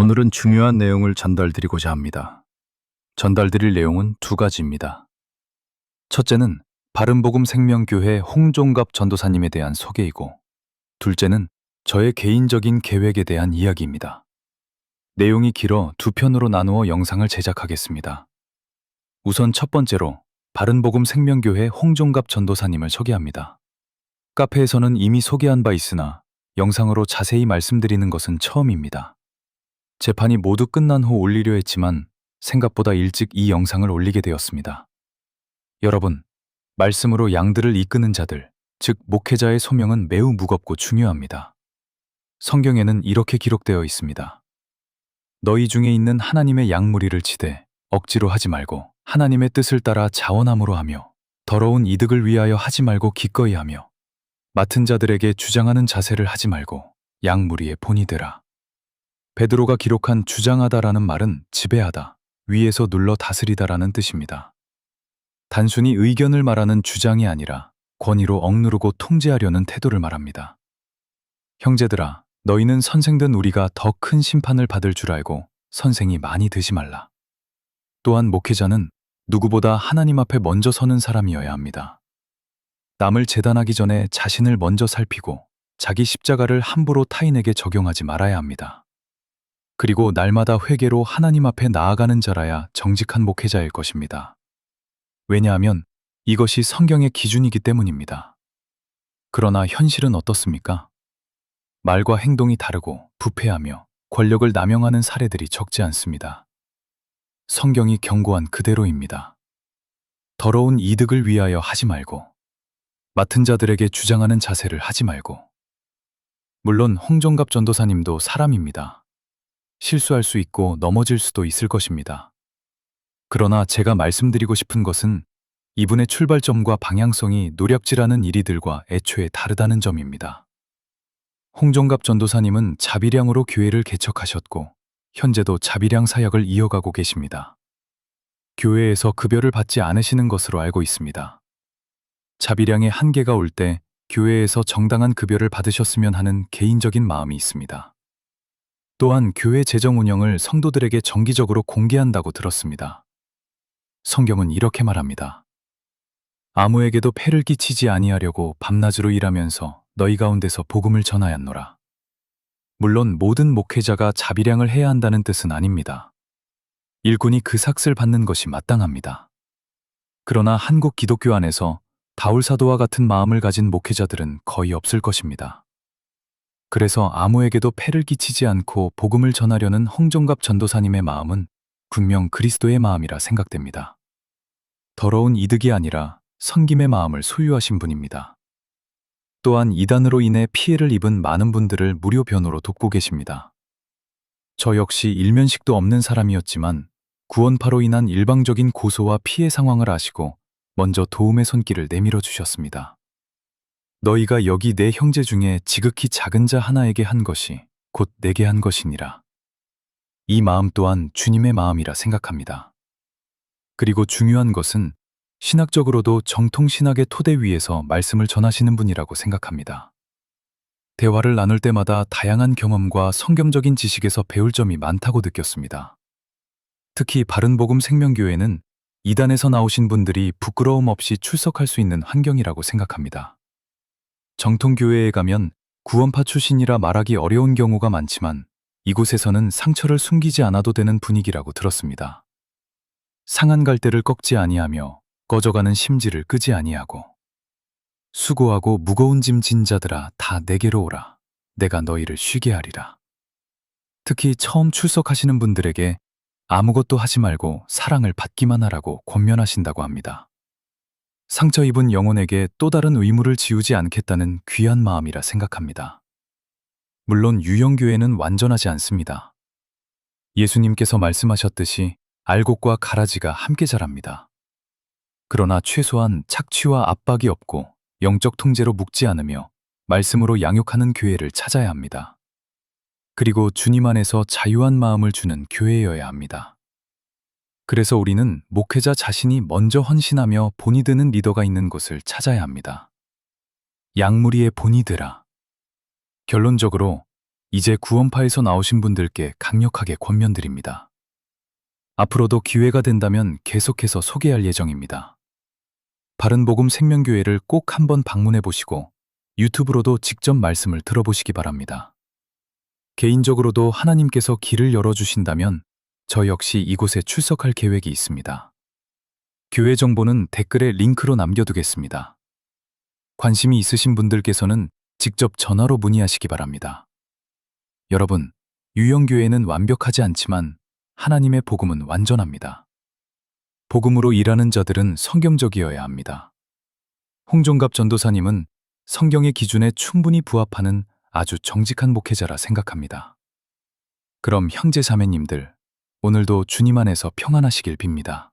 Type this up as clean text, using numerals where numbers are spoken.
오늘은 중요한 내용을 전달드리고자 합니다. 전달드릴 내용은 두 가지입니다. 첫째는 바른복음 생명교회 홍종갑 전도사님에 대한 소개이고, 둘째는 저의 개인적인 계획에 대한 이야기입니다. 내용이 길어 두 편으로 나누어 영상을 제작하겠습니다. 우선 첫 번째로 바른복음 생명교회 홍종갑 전도사님을 소개합니다. 카페에서는 이미 소개한 바 있으나 영상으로 자세히 말씀드리는 것은 처음입니다. 재판이 모두 끝난 후 올리려 했지만 생각보다 일찍 이 영상을 올리게 되었습니다. 여러분, 말씀으로 양들을 이끄는 자들, 즉 목회자의 소명은 매우 무겁고 중요합니다. 성경에는 이렇게 기록되어 있습니다. 너희 중에 있는 하나님의 양무리를 치되 억지로 하지 말고 하나님의 뜻을 따라 자원함으로 하며 더러운 이득을 위하여 하지 말고 기꺼이 하며 맡은 자들에게 주장하는 자세를 하지 말고 양무리의 본이 되라. 베드로가 기록한 주장하다라는 말은 지배하다, 위에서 눌러 다스리다라는 뜻입니다. 단순히 의견을 말하는 주장이 아니라 권위로 억누르고 통제하려는 태도를 말합니다. 형제들아, 너희는 선생된 우리가 더 큰 심판을 받을 줄 알고 선생이 많이 되지 말라. 또한 목회자는 누구보다 하나님 앞에 먼저 서는 사람이어야 합니다. 남을 재단하기 전에 자신을 먼저 살피고 자기 십자가를 함부로 타인에게 적용하지 말아야 합니다. 그리고 날마다 회개로 하나님 앞에 나아가는 자라야 정직한 목회자일 것입니다. 왜냐하면 이것이 성경의 기준이기 때문입니다. 그러나 현실은 어떻습니까? 말과 행동이 다르고 부패하며 권력을 남용하는 사례들이 적지 않습니다. 성경이 경고한 그대로입니다. 더러운 이득을 위하여 하지 말고, 맡은 자들에게 주장하는 자세를 하지 말고. 물론 홍종갑 전도사님도 사람입니다. 실수할 수 있고 넘어질 수도 있을 것입니다. 그러나 제가 말씀드리고 싶은 것은 이분의 출발점과 방향성이 노략질하는 이리들과 애초에 다르다는 점입니다. 홍종갑 전도사님은 자비량으로 교회를 개척하셨고 현재도 자비량 사역을 이어가고 계십니다. 교회에서 급여를 받지 않으시는 것으로 알고 있습니다. 자비량의 한계가 올 때 교회에서 정당한 급여를 받으셨으면 하는 개인적인 마음이 있습니다. 또한 교회 재정 운영을 성도들에게 정기적으로 공개한다고 들었습니다. 성경은 이렇게 말합니다. 아무에게도 폐를 끼치지 아니하려고 밤낮으로 일하면서 너희 가운데서 복음을 전하였노라. 물론 모든 목회자가 자비량을 해야 한다는 뜻은 아닙니다. 일꾼이 그 삭슬 받는 것이 마땅합니다. 그러나 한국 기독교 안에서 바울 사도와 같은 마음을 가진 목회자들은 거의 없을 것입니다. 그래서 아무에게도 폐를 끼치지 않고 복음을 전하려는 홍종갑 전도사님의 마음은 분명 그리스도의 마음이라 생각됩니다. 더러운 이득이 아니라 섬김의 마음을 소유하신 분입니다. 또한 이단으로 인해 피해를 입은 많은 분들을 무료 변호로 돕고 계십니다. 저 역시 일면식도 없는 사람이었지만 구원파로 인한 일방적인 고소와 피해 상황을 아시고 먼저 도움의 손길을 내밀어 주셨습니다. 너희가 여기 내 형제 중에 지극히 작은 자 하나에게 한 것이 곧 내게 한 것이니라. 이 마음 또한 주님의 마음이라 생각합니다. 그리고 중요한 것은 신학적으로도 정통신학의 토대 위에서 말씀을 전하시는 분이라고 생각합니다. 대화를 나눌 때마다 다양한 경험과 성경적인 지식에서 배울 점이 많다고 느꼈습니다. 특히 바른복음 생명교회는 이단에서 나오신 분들이 부끄러움 없이 출석할 수 있는 환경이라고 생각합니다. 정통교회에 가면 구원파 출신이라 말하기 어려운 경우가 많지만 이곳에서는 상처를 숨기지 않아도 되는 분위기라고 들었습니다. 상한 갈대를 꺾지 아니하며 꺼져가는 심지를 끄지 아니하고 수고하고 무거운 짐 진 자들아 다 내게로 오라. 내가 너희를 쉬게 하리라. 특히 처음 출석하시는 분들에게 아무것도 하지 말고 사랑을 받기만 하라고 권면하신다고 합니다. 상처 입은 영혼에게 또 다른 의무를 지우지 않겠다는 귀한 마음이라 생각합니다. 물론 유형교회는 완전하지 않습니다. 예수님께서 말씀하셨듯이 알곡과 가라지가 함께 자랍니다. 그러나 최소한 착취와 압박이 없고 영적 통제로 묶지 않으며 말씀으로 양육하는 교회를 찾아야 합니다. 그리고 주님 안에서 자유한 마음을 주는 교회여야 합니다. 그래서 우리는 목회자 자신이 먼저 헌신하며 본이 드는 리더가 있는 곳을 찾아야 합니다. 양무리의 본이 되라. 결론적으로 이제 구원파에서 나오신 분들께 강력하게 권면드립니다. 앞으로도 기회가 된다면 계속해서 소개할 예정입니다. 바른복음 생명교회를 꼭 한번 방문해 보시고 유튜브로도 직접 말씀을 들어보시기 바랍니다. 개인적으로도 하나님께서 길을 열어주신다면 저 역시 이곳에 출석할 계획이 있습니다. 교회 정보는 댓글에 링크로 남겨두겠습니다. 관심이 있으신 분들께서는 직접 전화로 문의하시기 바랍니다. 여러분, 유영교회는 완벽하지 않지만 하나님의 복음은 완전합니다. 복음으로 일하는 자들은 성경적이어야 합니다. 홍종갑 전도사님은 성경의 기준에 충분히 부합하는 아주 정직한 목회자라 생각합니다. 그럼 형제 자매님들, 오늘도 주님 안에서 평안하시길 빕니다.